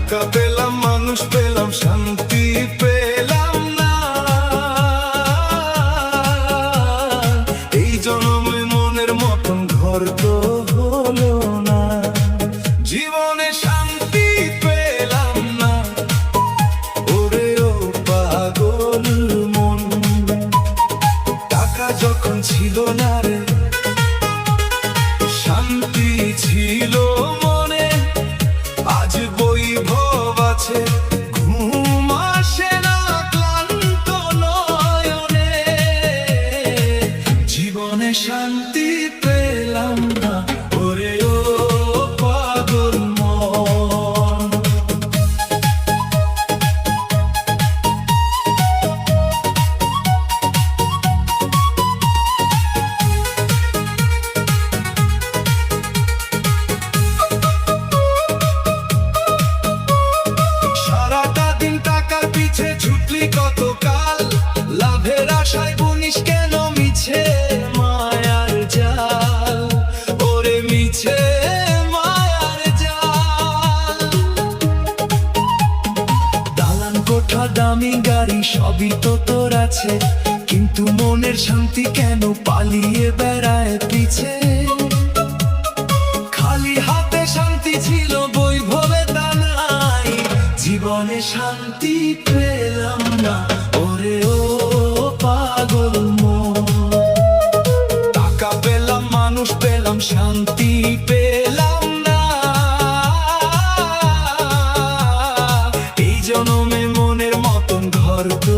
টাকা পেলাম, মানুষ পেলাম, শান্তি পেলাম না। এই জন্মে মনের মতন ঘর তো হলো না। জীবনে শান্তি পেলাম না, ওরে ও পাগল মন। টাকা যখন ছিল না রে, শান্তি ছিল মনে। আজ বৈভব আছে, ঘুম আসে না ক্লান্ত নয়নে। জীবনে শান্তি পেলাম না, ওরে ও পাগল মন। সারাটা দিন টাকার পিছে ছুটলি কত কাল, লাভের আশায় বুনিস কেন মিছে মায়ার জাল, ওরে মিছে মায়ার জাল। দালান কোঠা, দামি গাড়ি, সবই তো তোর আছে, কিন্তু মনের শান্তি কেন পালিয়ে বেড়ায় পিছে। খালি হাতে শান্তি ছিল, বৈভবে তা নাই। জীবনে শান্তি পেলাম না, ওরে ও পাগল মন। টাকা পেলাম, মানুষ পেলাম, শান্তি পেলাম না। এই জন্মে মনের মতন ঘর তো